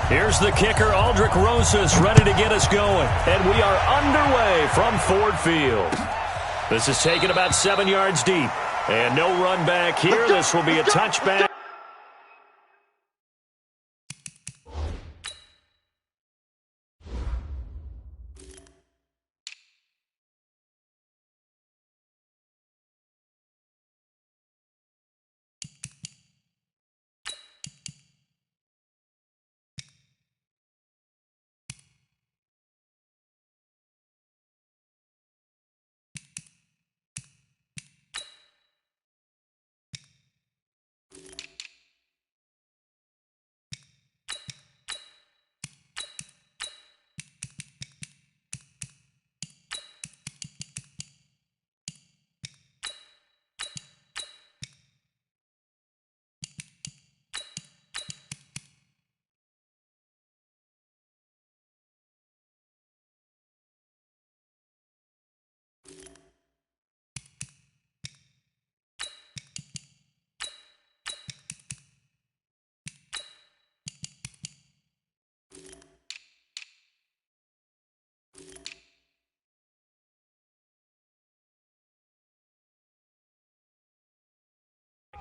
Here's the kicker, Aldrich Rosas, ready to get us going. And we are underway from Ford Field. This is taken about 7 yards deep. And no run back here. This will be a touchback.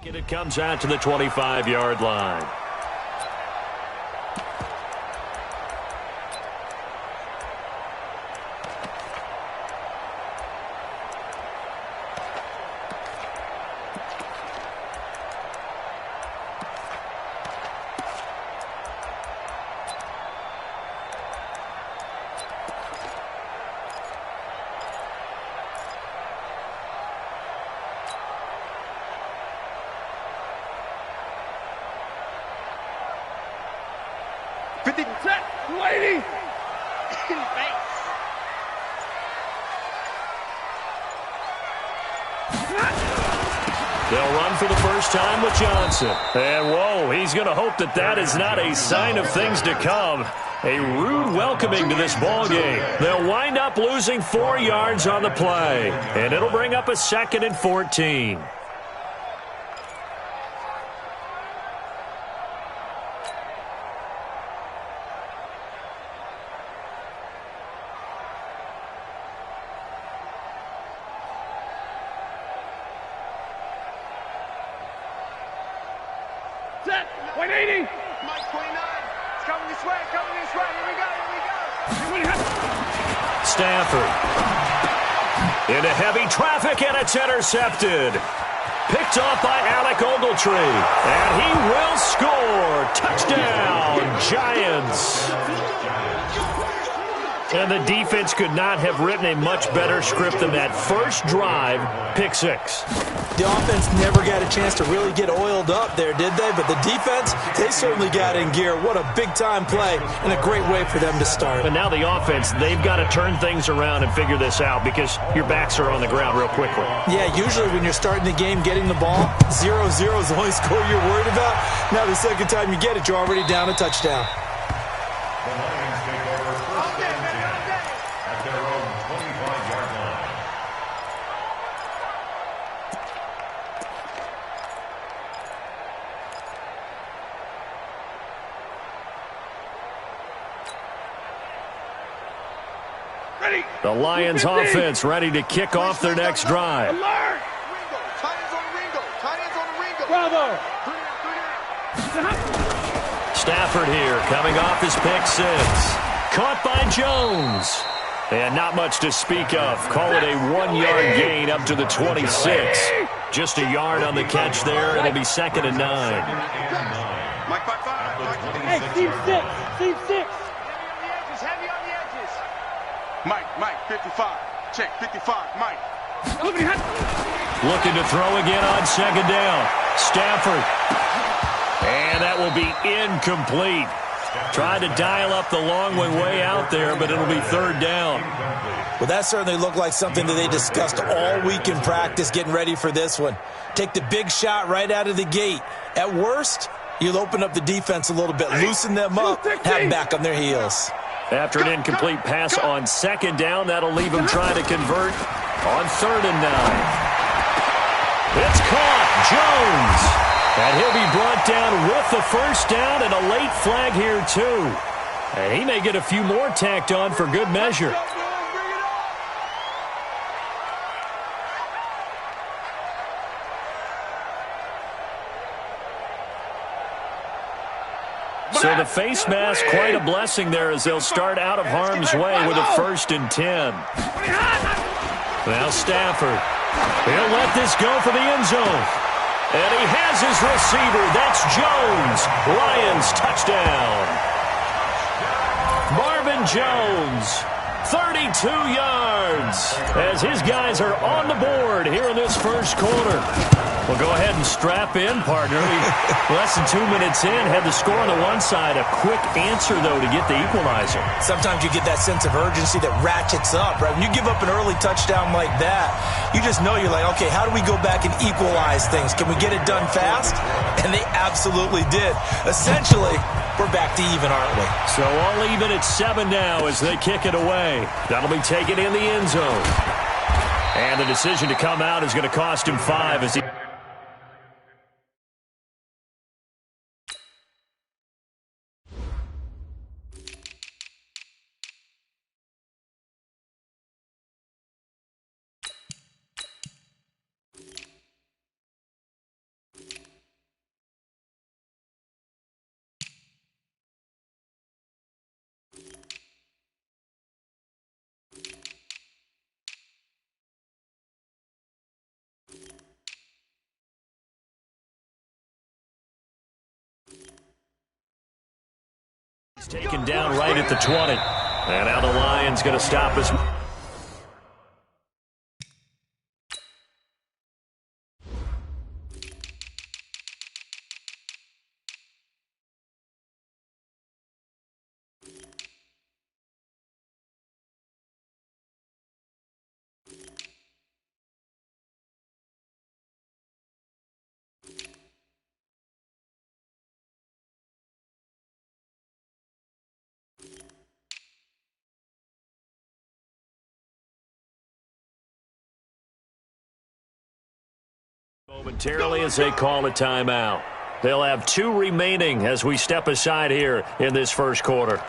And it comes out to the 25-yard line. They'll run for the first time with Johnson. And, whoa, he's going to hope that that is not a sign of things to come. A rude welcoming to this ball game. They'll wind up losing 4 yards on the play. And it'll bring up a 2nd and 14. Into heavy traffic, and it's intercepted. Picked off by Alec Ogletree. And he will score. Touchdown, Giants. And the defense could not have written a much better script than that first drive, pick 6. The offense never got a chance to really get oiled up there, did they? But the defense, they certainly got in gear. What a big-time play and a great way for them to start. But now the offense, they've got to turn things around and figure this out because your backs are on the ground real quickly. Yeah, usually when you're starting the game, getting the ball, 0-0 is the only score you're worried about. Now the second time you get it, you're already down a touchdown. The Lions offense ready to kick off their next drive. Bravo. Stafford here coming off his pick 6. Caught by Jones. And not much to speak of. Call it a 1-yard gain up to the 26. Just a yard on the catch there. It'll be 2nd and 9. Hey, Steve 6. Steve 6. Mike, 55. Check, 55, Mike. Looking to throw again on 2nd down. Stafford. And that will be incomplete. Tried to dial up the long way out there, but it'll be 3rd down. Well, that certainly looked like something that they discussed all week in practice getting ready for this one. Take the big shot right out of the gate. At worst, you'll open up the defense a little bit, loosen them up, have them back on their heels. After an incomplete pass on 2nd down, that'll leave him trying to convert on 3rd and 9. It's caught. Jones. And he'll be brought down with the first down and a late flag here, too. And he may get a few more tacked on for good measure. So the face mask, quite a blessing there as they'll start out of harm's way with a 1st and 10. Now Stafford. He'll let this go for the end zone. And he has his receiver. That's Jones. Lions touchdown. Marvin Jones, 32 yards, as his guys are on the board here in this first quarter. Well, go ahead and strap in, partner. Less than 2 minutes in, had the score on the one side. A quick answer, though, to get the equalizer. Sometimes you get that sense of urgency that ratchets up, right? When you give up an early touchdown like that, you just know you're like, okay, how do we go back and equalize things? Can we get it done fast? And they absolutely did. Essentially, we're back to even, aren't we? So all even at 7 now as they kick it away. That'll be taken in the end zone. And the decision to come out is going to cost him 5 as he... He's taken down right at the 20. And now the Lions going to stop us. Momentarily as they call a timeout. They'll have 2 remaining as we step aside here in this first quarter.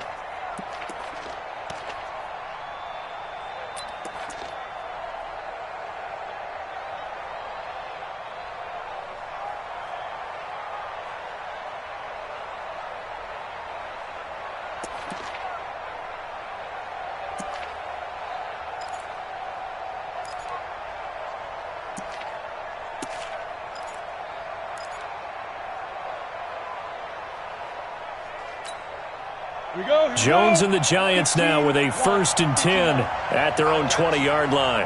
Jones and the Giants now with a 1st and 10 at their own 20-yard line.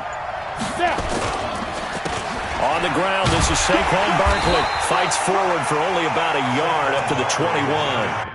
On the ground, this is Saquon Barkley. Fights forward for only about a yard up to the 21.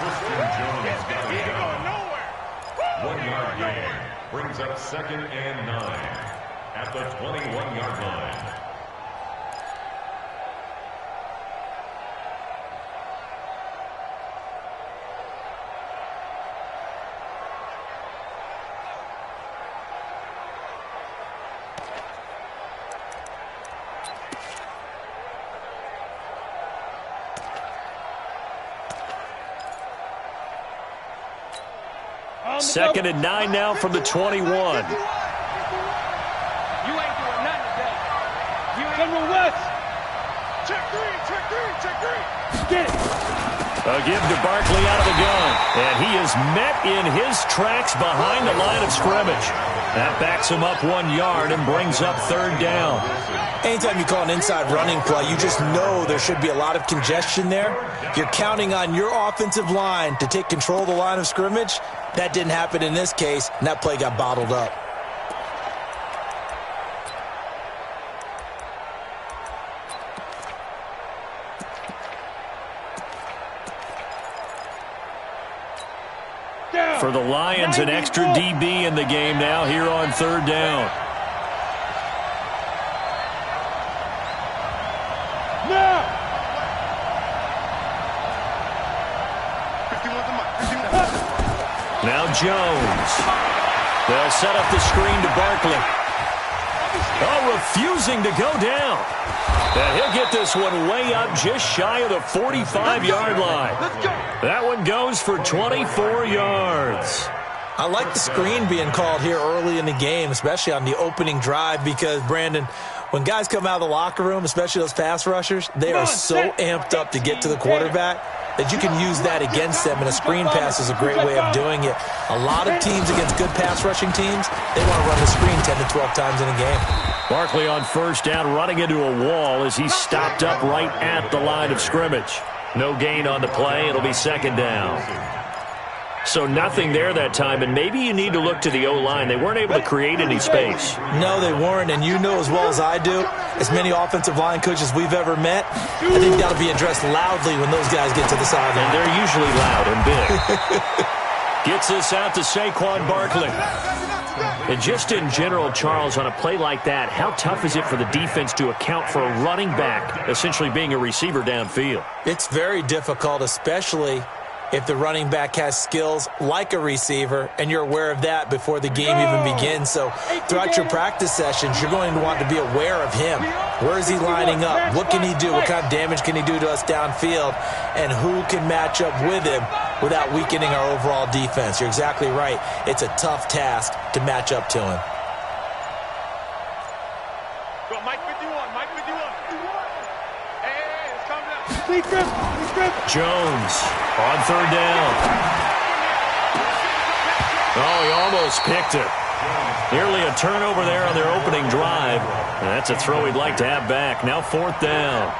Jones got it done. 1-yard gain brings up 2nd and 9 at the 21-yard line. Second and 9 now from the 21. You ain't doing nothing today. You ain't West. Check 3, check 3, check 3. Get it. A give to Barkley out of the gun. And he is met in his tracks behind the line of scrimmage. That backs him up 1 yard and brings up third down. Anytime you call an inside running play, you just know there should be a lot of congestion there. You're counting on your offensive line to take control of the line of scrimmage. That didn't happen in this case, and that play got bottled up. For the Lions, an extra DB in the game now here on third down. Now Jones. They'll set up the screen to Barkley. Oh, refusing to go down. And he'll get this one way up just shy of the 45-yard line. That one goes for 24 yards. I like the screen being called here early in the game, especially on the opening drive, because, Brandon, when guys come out of the locker room, especially those pass rushers, they are so amped up to get to the quarterback that you can use that against them, and a screen pass is a great way of doing it. A lot of teams against good pass rushing teams, they want to run the screen 10 to 12 times in a game. Barkley on first down, running into a wall as he's stopped up right at the line of scrimmage. No gain on the play. It'll be second down. So nothing there that time, and maybe you need to look to the O-line. They weren't able to create any space. No, they weren't, and you know as well as I do, as many offensive line coaches we've ever met, I think that'll be addressed loudly when those guys get to the sideline. And they're usually loud and big. Gets this out to Saquon Barkley. And just in general, Charles, on a play like that, how tough is it for the defense to account for a running back essentially being a receiver downfield? It's very difficult, especially if the running back has skills like a receiver, and you're aware of that before the game even begins. So throughout your practice sessions, you're going to want to be aware of him. Where is he lining up? What can he do? What kind of damage can he do to us downfield? And who can match up with him without weakening our overall defense? You're exactly right. It's a tough task to match up to him. Mike 51, Mike 51. Hey, it's coming down. Jones on third down. Oh, he almost picked it. Nearly a turnover there on their opening drive. And that's a throw he'd like to have back. Now fourth down.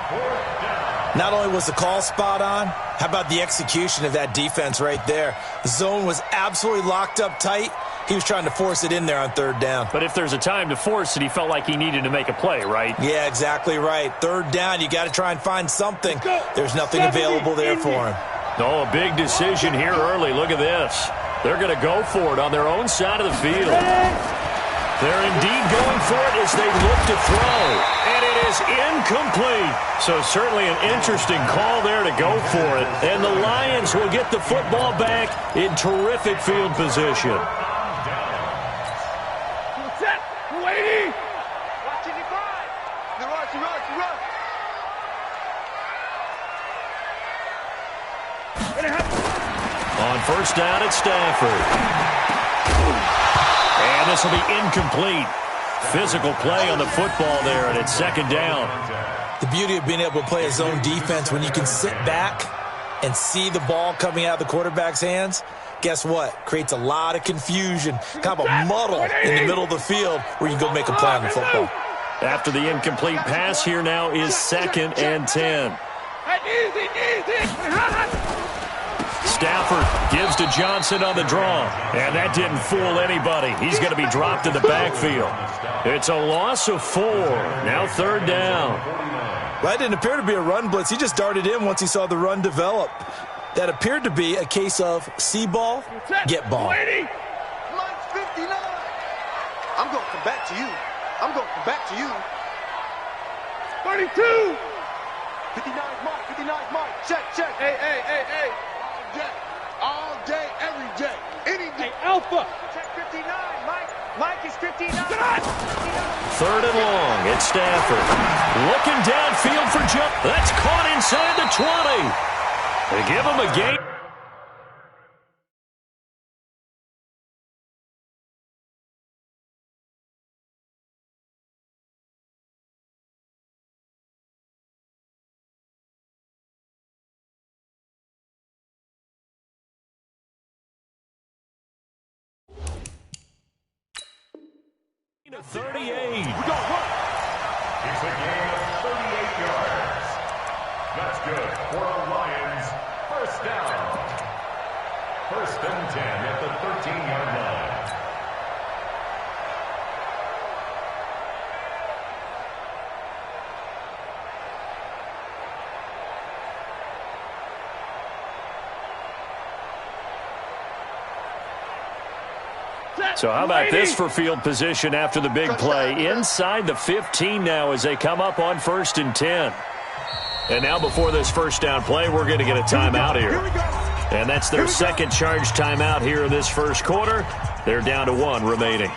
Not only was the call spot on, how about the execution of that defense right there? The zone was absolutely locked up tight. He was trying to force it in there on third down. But if there's a time to force it, he felt like he needed to make a play, right? Yeah, exactly right. Third down, you got to try and find something. There's nothing available there for him. Oh, a big decision here early. Look at this. They're going to go for it on their own side of the field. They're indeed going for it as they look to throw. And it is incomplete. So certainly an interesting call there to go for it. And the Lions will get the football back in terrific field position. Waiting! Watching you run. The rush. On first down, it's Stafford. And this will be incomplete. Physical play on the football there, and it's second down. The beauty of being able to play a zone defense when you can sit back and see the ball coming out of the quarterback's hands, guess what? Creates a lot of confusion, kind of a muddle in the middle of the field where you can go make a play on the football. After the incomplete pass, here now is second and 10. Stafford gives to Johnson on the draw. And that didn't fool anybody. He's going to be dropped in the backfield. It's a loss of 4. Now third down. Well, that didn't appear to be a run blitz. He just darted in once he saw the run develop. That appeared to be a case of see ball, get ball. Mike's 59. I'm going to come back to you. 32! 59's Mike. Check. Hey. All day, every day. Any day. Hey, Alpha! Check 59, Mike. Mike is 59. Third and long, it's Stafford. Looking downfield for jump. That's caught inside the 20. They give him a gain. 38. It's a gain of 38 yards. That's good for the Lions. First down. First and 10 at the 13-yard line. So how about this for field position after the big play? Inside the 15 now as they come up on first and 10. And now before this first down play, we're going to get a timeout here. And that's their second charge timeout here in this first quarter. They're down to 1 remaining.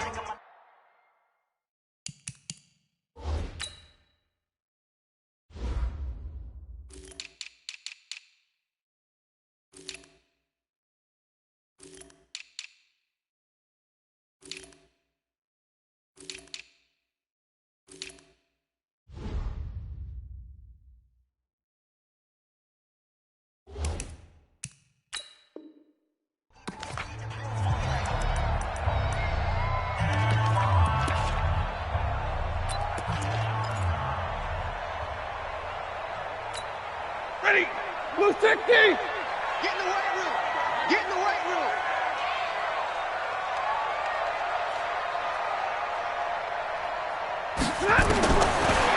Ready. Blue 60. Get in the weight room. Get in the weight room.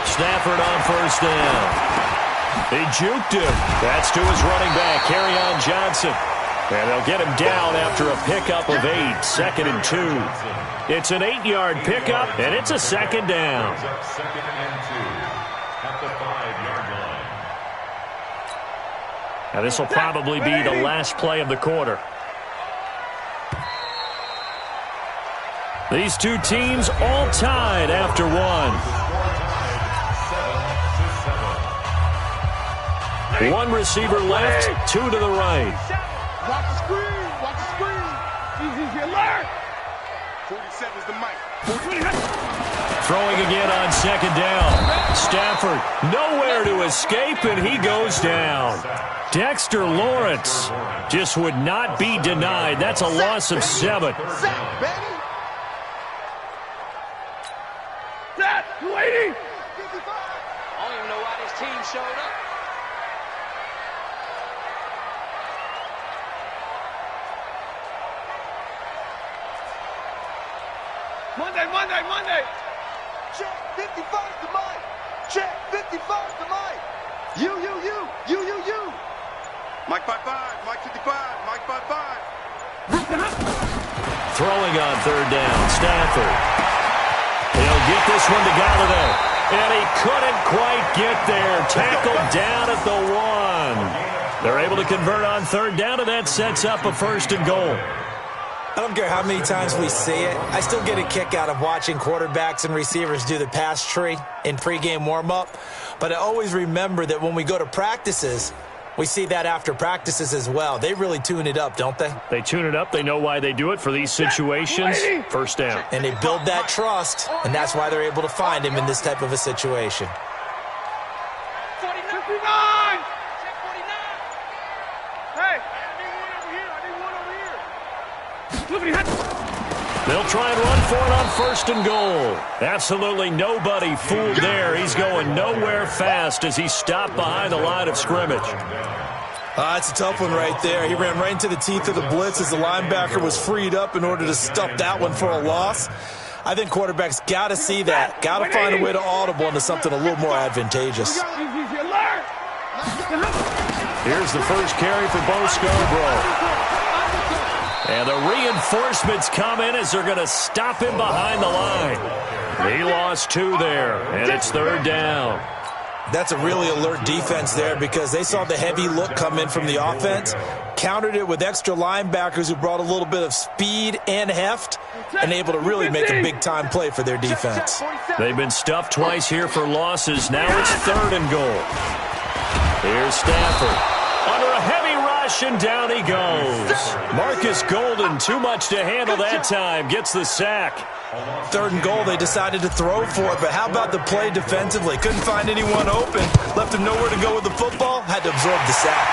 Stafford on first down. He juked him. That's to his running back, Kerryon Johnson. And they'll get him down after a pickup of 8, second and 2. It's an 8-yard pickup, and it's a second down. Second and 2 at the 5-yard line. Now this will probably be the last play of the quarter. These two teams all tied after 1. One receiver left, 2 to the right. Watch the screen. Watch the screen. Easy alert. 47's the mic. Throwing again on second down. Stafford nowhere to escape, and he goes down. Dexter Lawrence just would not be denied. That's a loss of 7. Sack, baby. Set. 280. I don't even know why this team showed up. Monday. Check 55's the mic. Check 55's the mic. You. Mike 55. Mike 55. Mike 55. Throwing on third down, Stafford. He'll get this one to Galladay. And he couldn't quite get there. Tackled down at the 1. They're able to convert on third down, and that sets up a first and goal. I don't care how many times we see it. I still get a kick out of watching quarterbacks and receivers do the pass tree in pregame warm-up. But I always remember that when we go to practices, we see that after practices as well. They really tune it up, don't they? They tune it up. They know why they do it for these situations. First down. And they build that trust, and that's why they're able to find him in this type of a situation. 59. Hey. They'll try and run for it on first and goal. Absolutely nobody fooled there. He's going nowhere fast as he stopped behind the line of scrimmage. That's a tough one right there. He ran right into the teeth of the blitz as the linebacker was freed up in order to stuff that one for a loss. I think quarterbacks got to see that. Got to find a way to audible into something a little more advantageous. Here's the first carry for Bo Scarborough. And the reinforcements come in as they're going to stop him behind the line. He lost 2 there, and it's third down. That's a really alert defense there because they saw the heavy look come in from the offense, countered it with extra linebackers who brought a little bit of speed and heft, and able to really make a big-time play for their defense. They've been stuffed twice here for losses. Now it's third and goal. Here's Stafford. Under a heavy rush, and down he goes. Marcus Golden, too much to handle that time, gets the sack. Third and goal, they decided to throw for it, but how about the play defensively? Couldn't find anyone open, left him nowhere to go with the football, had to absorb the sack.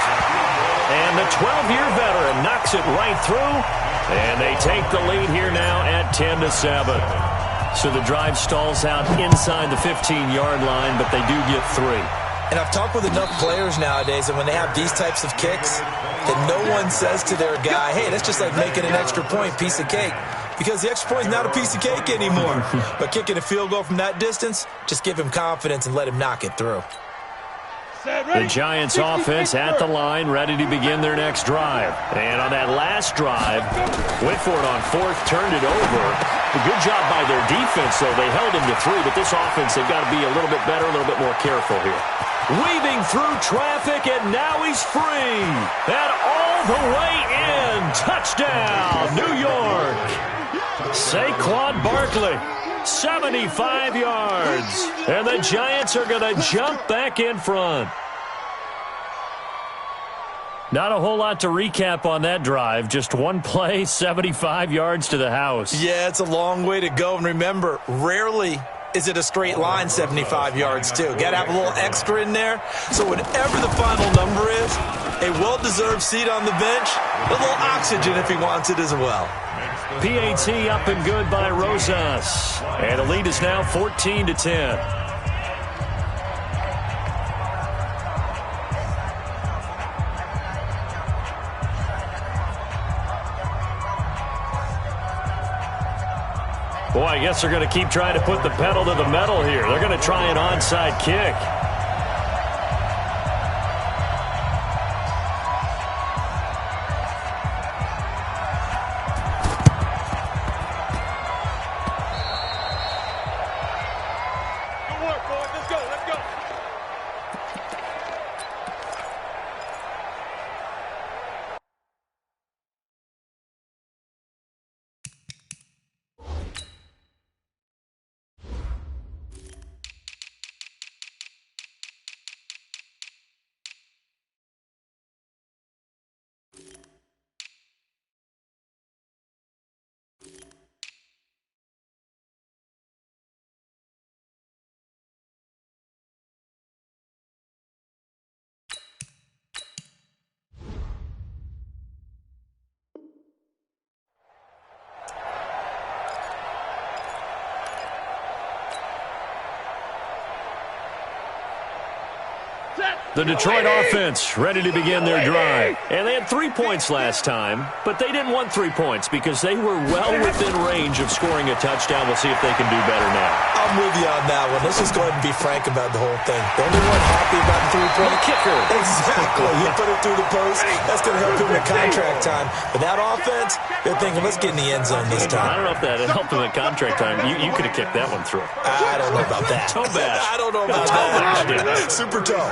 And the 12-year veteran knocks it right through, and they take the lead here now at 10-7. So the drive stalls out inside the 15-yard line, but they do get 3. And I've talked with enough players nowadays that when they have these types of kicks, that no one says to their guy, hey, that's just like making an extra point, piece of cake. Because the extra point is not a piece of cake anymore. But kicking a field goal from that distance, just give him confidence and let him knock it through. The Giants offense at the line, ready to begin their next drive. And on that last drive, went for it on 4th, turned it over. A good job by their defense, though. They held him to 3, but this offense, they've got to be a little bit better, a little bit more careful here. Weaving through traffic, and now he's free. And all the way in. Touchdown, New York. Saquon Barkley. 75 yards. And the Giants are going to jump back in front. Not a whole lot to recap on that drive. Just one play, 75 yards to the house. Yeah, it's a long way to go. And remember, rarely is it a straight line 75 yards, too. Got to have a little extra in there. So whatever the final number is, a well-deserved seat on the bench, a little oxygen if he wants it as well. PAT up and good by Rosas. And the lead is now 14-10. Boy, I guess they're going to keep trying to put the pedal to the metal here. They're going to try an onside kick. The Detroit offense ready to begin their drive. And they had 3 points last time, but they didn't want 3 points because they were well within range of scoring a touchdown. We'll see if they can do better now. I'm with you on that one. Let's just go ahead and be frank about the whole thing. The only one happy about the 3-point kicker. Exactly. He put it through the post. That's going to help him in contract time. But that offense, they're thinking, let's get in the end zone this time. I don't know if that helped him in contract time. You could have kicked that one through. I don't know about that. Toe bash. I don't know about that. Super toe.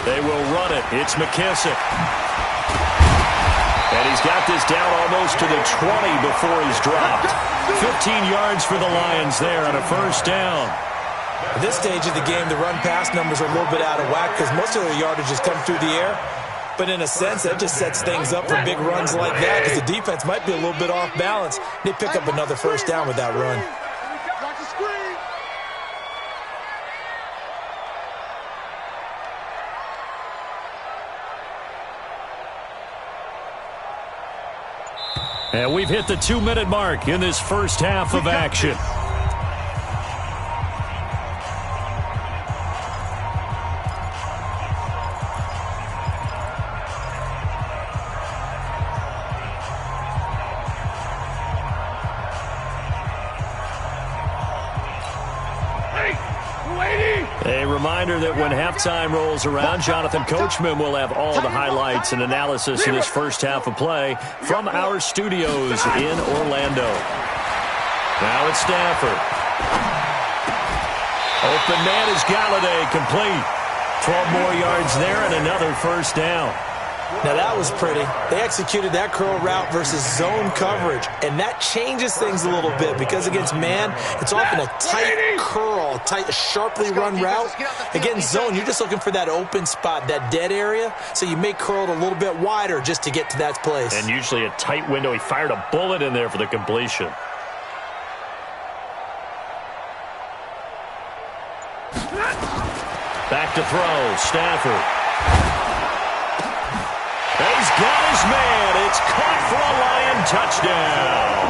They will run it. It's McKissick. And he's got this down almost to the 20 before he's dropped. 15 yards for the Lions there on a first down. At this stage of the game, the run-pass numbers are a little bit out of whack because most of the yardage has come through the air. But in a sense, that just sets things up for big runs like that because the defense might be a little bit off balance. They pick up another first down with that run. Watch the screen. And we've hit the 2-minute mark in this first half of action. A reminder that when halftime rolls around, Jonathan Coachman will have all the highlights and analysis in this first half of play from our studios in Orlando. Now it's Stafford. Open man is Galladay, complete. 12 more yards there and another first down. Now that was pretty. They executed that curl route versus zone coverage, and that changes things a little bit because against man, it's often a tight curl, tight, sharply run route. Against zone, you're just looking for that open spot, that dead area, so you may curl it a little bit wider just to get to that place. And usually a tight window. He fired a bullet in there for the completion. Back to throw, Stafford. He's got his man. It's caught for a Lion touchdown.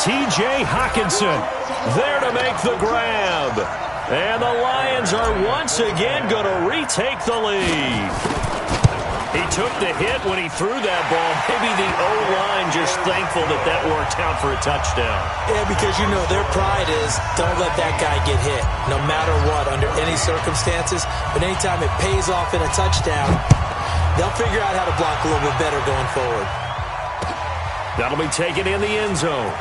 T.J. Hockenson there to make the grab. And the Lions are once again going to retake the lead. He took the hit when he threw that ball. Maybe the O-line just thankful that that worked out for a touchdown. Yeah, because, you know, their pride is don't let that guy get hit, no matter what, under any circumstances. But anytime it pays off in a touchdown, they'll figure out how to block a little bit better going forward. That'll be taken in the end zone.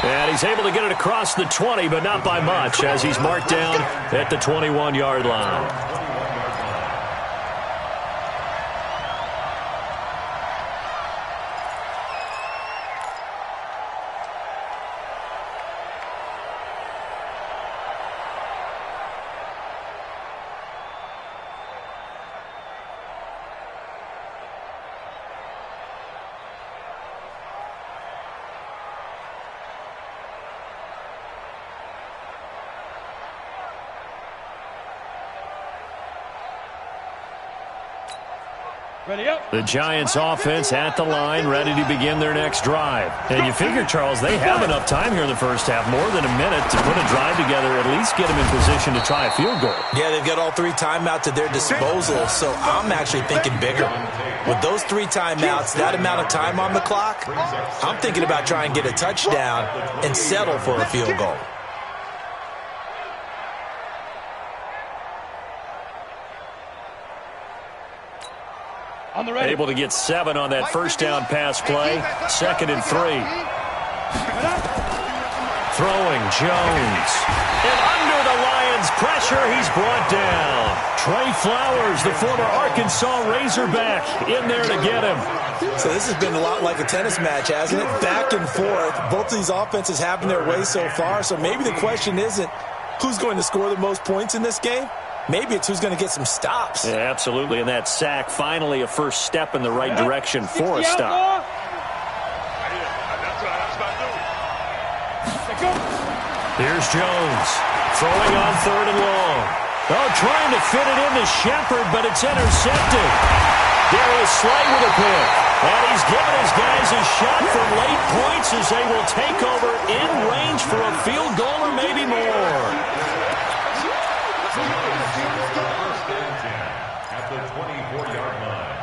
And he's able to get it across the 20, but not by much, as he's marked down at the 21-yard line. The Giants offense at the line, ready to begin their next drive. And you figure, Charles, they have enough time here in the first half, more than a minute, to put a drive together, at least get them in position to try a field goal. Yeah, they've got all 3 timeouts at their disposal, so I'm actually thinking bigger. With those 3 timeouts, that amount of time on the clock, I'm thinking about trying to get a touchdown and settle for a field goal. Able to get 7 on that first down pass play. 2nd and 3. Throwing Jones. And under the Lions' pressure, he's brought down. Trey Flowers, the former Arkansas Razorback, in there to get him. So this has been a lot like a tennis match, hasn't it? Back and forth. Both of these offenses having their way so far. So maybe the question isn't who's going to score the most points in this game. Maybe it's who's going to get some stops. Yeah, absolutely. And that sack, finally a first step in the right direction for a stop. Here's Jones. Throwing on 3rd and long. Oh, trying to fit it into Shepard, but it's intercepted. Darius Slay with a pick. And he's given his guys a shot for late points as they will take over in range for a field goal or maybe more. At the 24-yard line.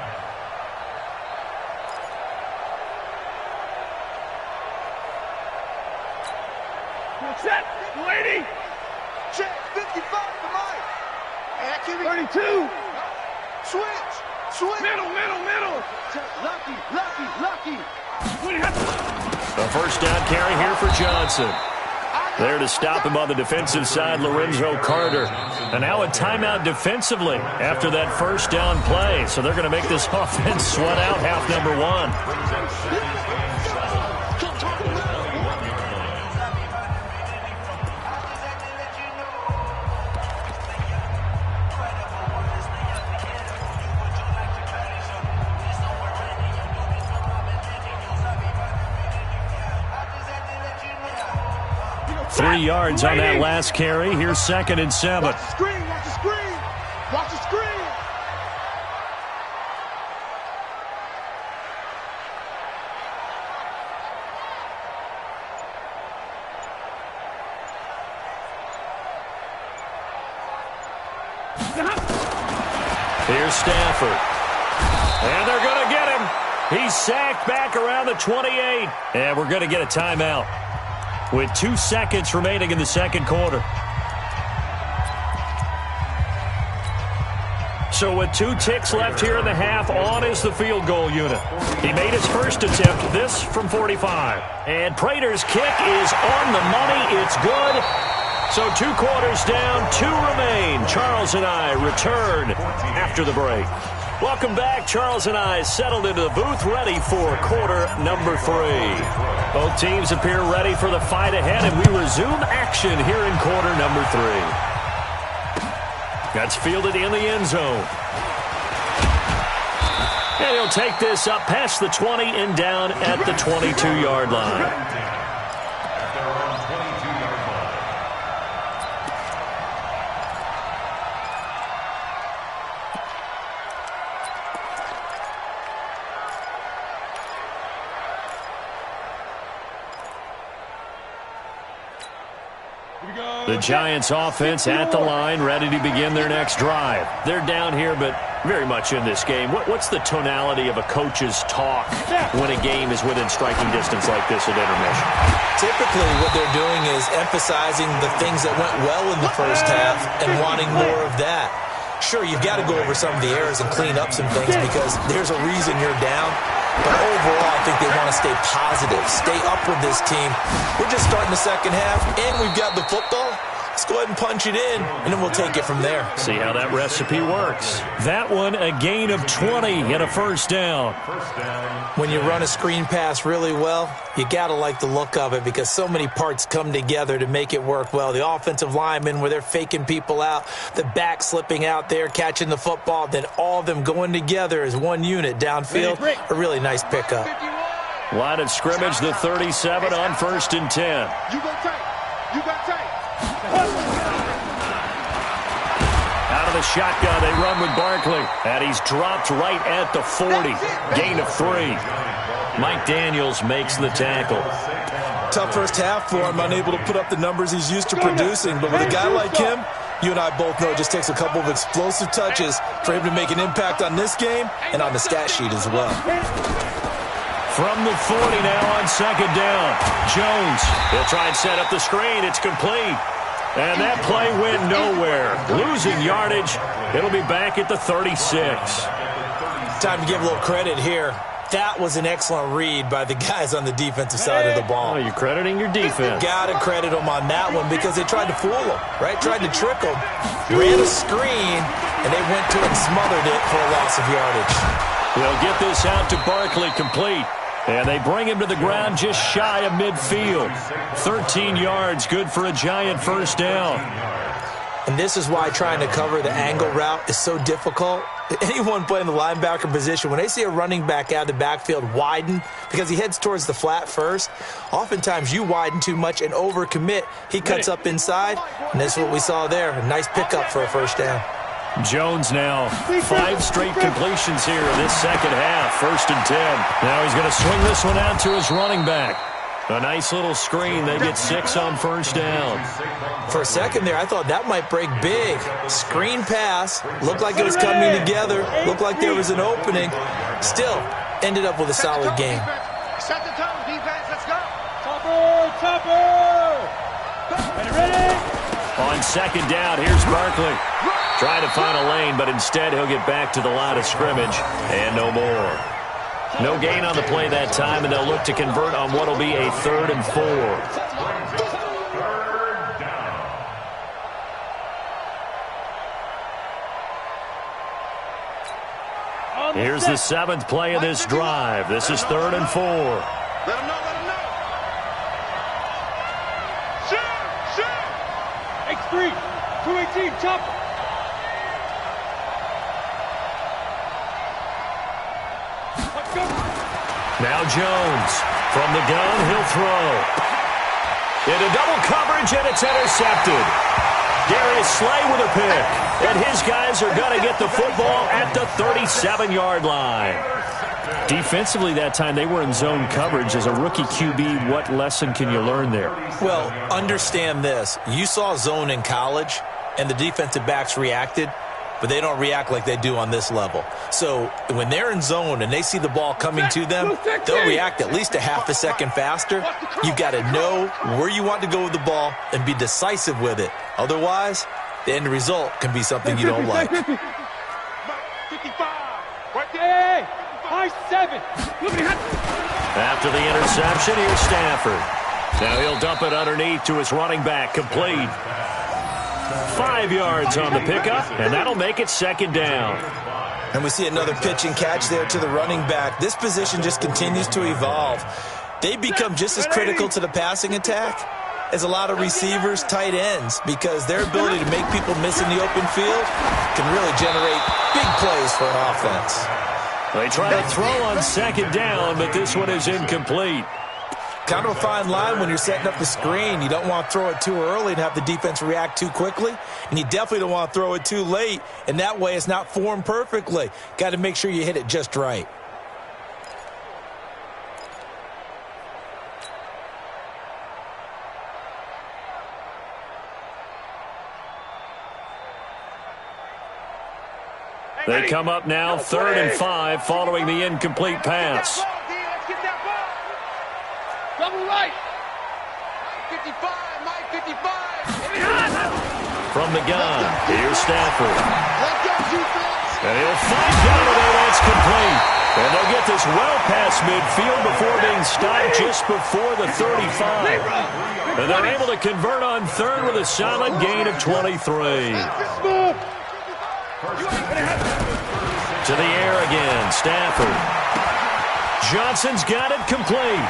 Set, lady. Check, 55 to Mike. 32. Switch. Middle. Lucky. A first down carry here for Johnson. There to stop him on the defensive side, Lorenzo Carter. And now a timeout defensively after that first down play. So they're going to make this offense sweat out half number 1. 3 yards on that last carry. Here's 2nd and 7. Watch the screen. Watch the screen. Here's Stafford. And they're going to get him. He's sacked back around the 28. And we're going to get a timeout with 2 seconds remaining in the second quarter. So with 2 ticks left here in the half, on is the field goal unit. He made his first attempt, this from 45. And Prater's kick is on the money. It's good. So 2 quarters down, 2 remain. Charles and I return after the break. Welcome back. Charles and I settled into the booth, ready for quarter number 3. Both teams appear ready for the fight ahead, and we resume action here in quarter number 3. That's fielded in the end zone. And he'll take this up past the 20 and down at the 22-yard line. The Giants offense at the line, ready to begin their next drive. They're down here, but very much in this game. What's the tonality of a coach's talk when a game is within striking distance like this at intermission? Typically, what they're doing is emphasizing the things that went well in the first half and wanting more of that. Sure, you've got to go over some of the errors and clean up some things because there's a reason you're down. But overall, I think they want to stay positive, stay up with this team. We're just starting the second half, and we've got the football. Let's go ahead and punch it in, and then we'll take it from there. See how that recipe works. That one, a gain of 20 and a first down. When you run a screen pass really well, you got to like the look of it because so many parts come together to make it work well. The offensive linemen, where they're faking people out, the back slipping out there, catching the football, then all of them going together as one unit downfield. A really nice pickup. Line of scrimmage, the 37 on 1st and 10. You go tight. You got tight. Out of the shotgun, they run with Barkley. And he's dropped right at the 40. Gain of 3. Mike Daniels makes the tackle. Tough first half for him, unable to put up the numbers he's used to producing. But with a guy like him, you and I both know it just takes a couple of explosive touches for him to make an impact on this game and on the stat sheet as well. From the 40 now on 2nd down. Jones, he'll try and set up the screen. It's complete. And that play went nowhere. Losing yardage. It'll be back at the 36. Time to give a little credit here. That was an excellent read by the guys on the defensive side of the ball. Oh, you're crediting your defense. Got to credit them on that one because they tried to fool them, right? Tried to trick them. Ran a screen, and they went to it and smothered it for a loss of yardage. They'll get this out to Barkley, complete. And they bring him to the ground just shy of midfield. 13 yards, good for a Giant first down. And this is why trying to cover the angle route is so difficult. Anyone playing the linebacker position, when they see a running back out of the backfield widen because he heads towards the flat first, oftentimes you widen too much and overcommit. He cuts up inside, and this is what we saw there. A nice pickup for a first down. Jones now 5 straight completions here in this second half. 1st and 10. Now he's going to swing this one out to his running back. A nice little screen. They get 6 on 1st down. For a second there, I thought that might break big. Screen pass. Looked like it was coming together. Looked like there was an opening. Still, ended up with a solid game. Set the tone, defense. Let's go. Ready? On 2nd down, here's Barkley. Trying to find a lane, but instead he'll get back to the line of scrimmage. And no more. No gain on the play that time, and they'll look to convert on what will be a 3rd and 4. Here's the 7th play of this drive. This is 3rd and 4. Let him know, let him know. Shoot, shoot. X3, 218, chopper. Now Jones. From the gun, he'll throw. Into double coverage, and it's intercepted. Darius Slay with a pick. And his guys are going to get the football at the 37-yard line. Defensively that time, they were in zone coverage. As a rookie QB, what lesson can you learn there? Well, understand this. You saw zone in college, and the defensive backs reacted, but they don't react like they do on this level. So when they're in zone and they see the ball coming to them, they'll react at least a half a second faster. You've got to know where you want to go with the ball and be decisive with it. Otherwise, the end result can be something you don't like. 55. Right there. Hey, high 7. After the interception, here's Stafford. Now he'll dump it underneath to his running back, complete. 5 yards on the pickup, and that'll make it 2nd down. And we see another pitch and catch there to the running back. This position just continues to evolve. They become just as critical to the passing attack as a lot of receivers, tight ends, because their ability to make people miss in the open field can really generate big plays for an offense. They try to throw on 2nd down, but this one is incomplete. Kind of a fine line when you're setting up the screen. You don't want to throw it too early and have the defense react too quickly. And you definitely don't want to throw it too late. And that way it's not formed perfectly. Got to make sure you hit it just right. They come up now 3rd and 5 following the incomplete pass. Double right. 55, Mike 55. From the gun, here's Stafford. Let's go, defense. And he'll find Golladay. That's complete. And they'll get this well past midfield before being stopped just before the 35. And they're able to convert on 3rd with a solid gain of 23. To the air again, Stafford. Johnson's got it complete.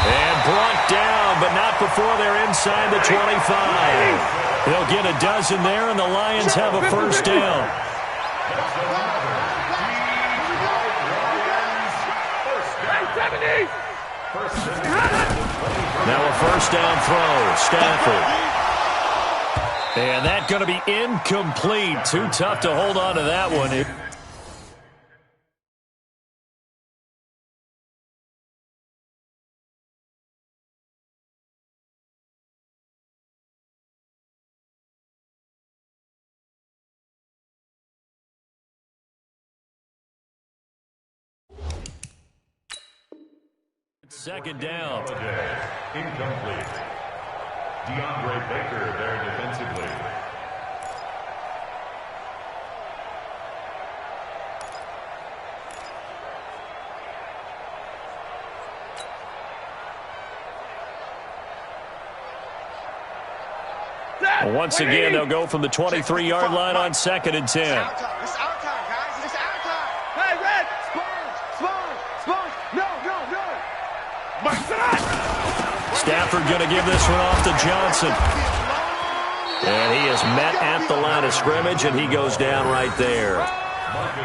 And brought down, but not before they're inside the 25. They'll get a dozen there, and the Lions have a first down. Now a first down throw, Stafford. And that's going to be incomplete. Too tough to hold on to that one. Second down. Incomplete. DeAndre Baker there defensively. Once again, they'll go from the 23-yard line on 2nd and 10. It's our time, guys. It's our time. Hey, Red. Sponge. No. Stafford going to give this one off to Johnson. And he is met at the line of scrimmage, and he goes down right there.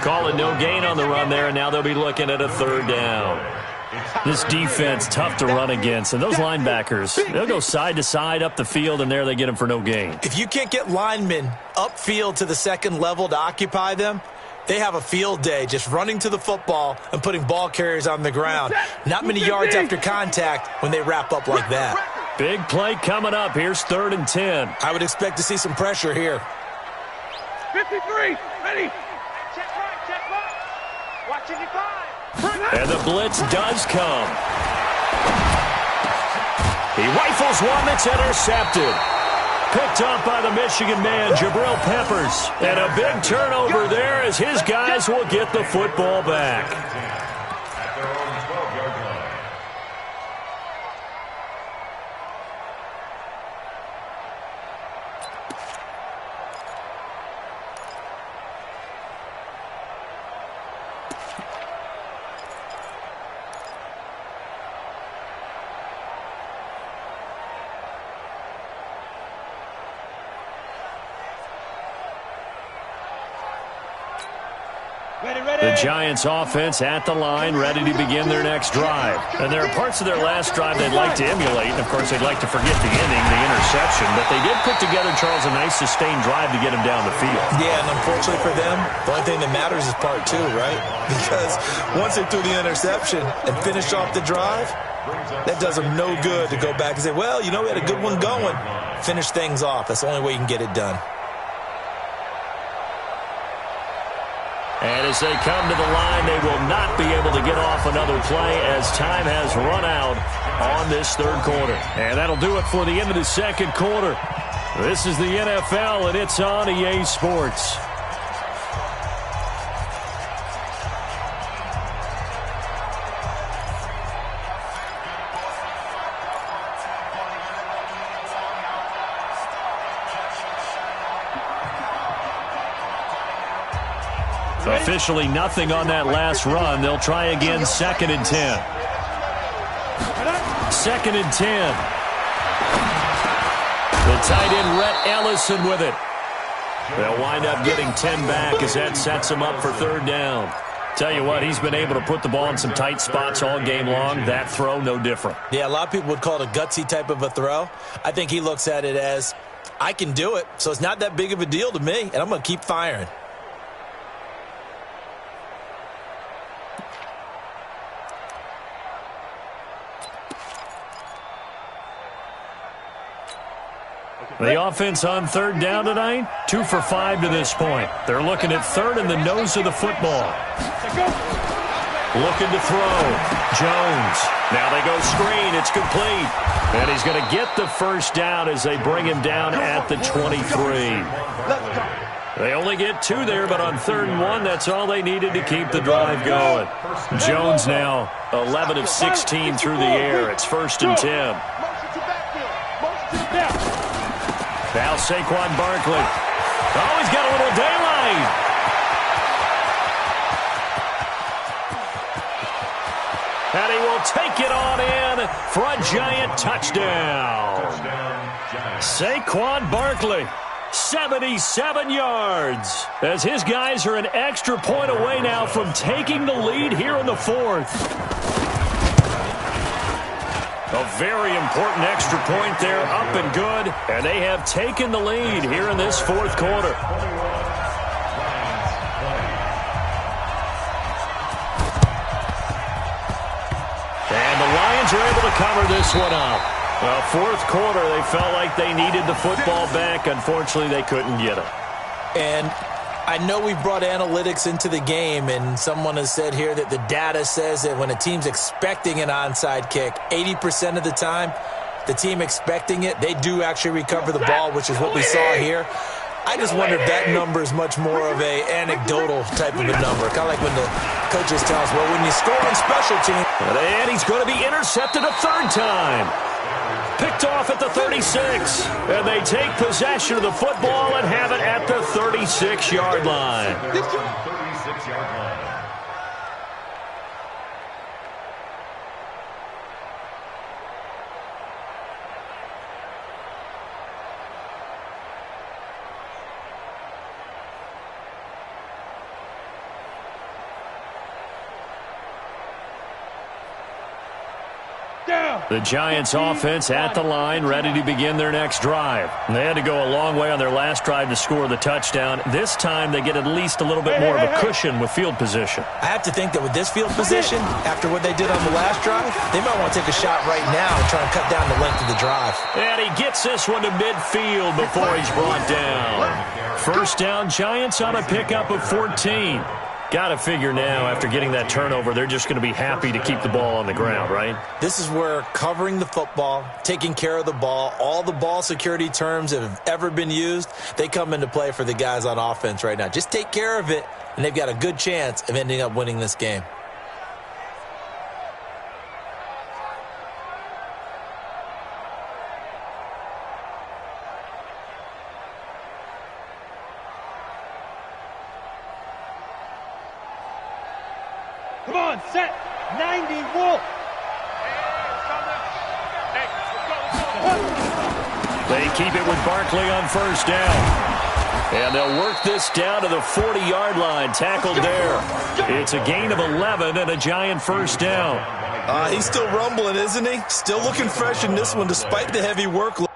Calling no gain on the run there, and now they'll be looking at a 3rd down. This defense, tough to run against. And those linebackers, they'll go side to side up the field, and there they get them for no gain. If you can't get linemen upfield to the second level to occupy them, they have a field day just running to the football and putting ball carriers on the ground. Not many yards after contact when they wrap up like that. Big play coming up. Here's 3rd and 10. I would expect to see some pressure here. 53, ready. Check right. Watching your five. And the blitz does come. He rifles one that's intercepted. Picked up by the Michigan man, Jabril Peppers. And a big turnover there as his guys will get the football back. At their own 12-yard line. The Giants offense at the line, ready to begin their next drive. And there are parts of their last drive they'd like to emulate. And, of course, they'd like to forget the inning, the interception. But they did put together, Charles, a nice sustained drive to get him down the field. Yeah, and unfortunately for them, the only thing that matters is part 2, right? Because once they threw the interception and finished off the drive, that does them no good to go back and say, well, we had a good one going. Finish things off. That's the only way you can get it done. And as they come to the line, they will not be able to get off another play as time has run out on this 3rd quarter. And that'll do it for the end of the 2nd quarter. This is the NFL, and it's on EA Sports. Officially nothing on that last run. They'll try again 2nd and 10. 2nd and 10. The tight end, Rhett Ellison, with it. They'll wind up getting 10 back as that sets them up for 3rd down. Tell you what, he's been able to put the ball in some tight spots all game long. That throw, no different. Yeah, a lot of people would call it a gutsy type of a throw. I think he looks at it as, I can do it, so it's not that big of a deal to me, and I'm going to keep firing. The offense on third down tonight, 2 for 5 to this point. They're looking at third in the nose of the football. Looking to throw. Jones. Now they go screen. It's complete. And he's going to get the first down as they bring him down at the 23. They only get 2 there, but on 3rd and 1, that's all they needed to keep the drive going. Jones now 11 of 16 through the air. It's 1st and 10. Now Saquon Barkley. Oh, he's got a little daylight. And he will take it on in for a giant touchdown. Saquon Barkley, 77 yards, as his guys are an extra point away now from taking the lead here in the 4th. A very important extra point there, up and good, and they have taken the lead here in this 4th quarter. And the Lions are able to cover this one up. Well, 4th quarter, they felt like they needed the football back. Unfortunately, they couldn't get it. And I know we've brought analytics into the game, and someone has said here that the data says that when a team's expecting an onside kick, 80% of the time, the team expecting it, they do actually recover the ball, which is what we saw here. I just wonder if that number is much more of a anecdotal type of a number. Kind of like when the coaches tell us, well, when you score on special teams. And he's going to be intercepted a 3rd time. Picked off at the 36. And they take possession of the football and have it at the 36-yard line. 36-yard line. The Giants offense at the line, ready to begin their next drive. They had to go a long way on their last drive to score the touchdown. This time they get at least a little bit more of a cushion with field position. I have to think that with this field position, after what they did on the last drive, they might want to take a shot right now and try and cut down the length of the drive. And he gets this one to midfield before he's brought down. First down, Giants on a pickup of 14. Got to figure now, after getting that turnover, they're just going to be happy to keep the ball on the ground, right? This is where covering the football, taking care of the ball, all the ball security terms that have ever been used, they come into play for the guys on offense right now. Just take care of it, and they've got a good chance of ending up winning this game. Come on, set. 90, Wolf. They keep it with Barkley on first down. And they'll work this down to the 40-yard line. Tackled there. It's a gain of 11 and a Giant first down. He's still rumbling, isn't he? Still looking fresh in this one despite the heavy workload.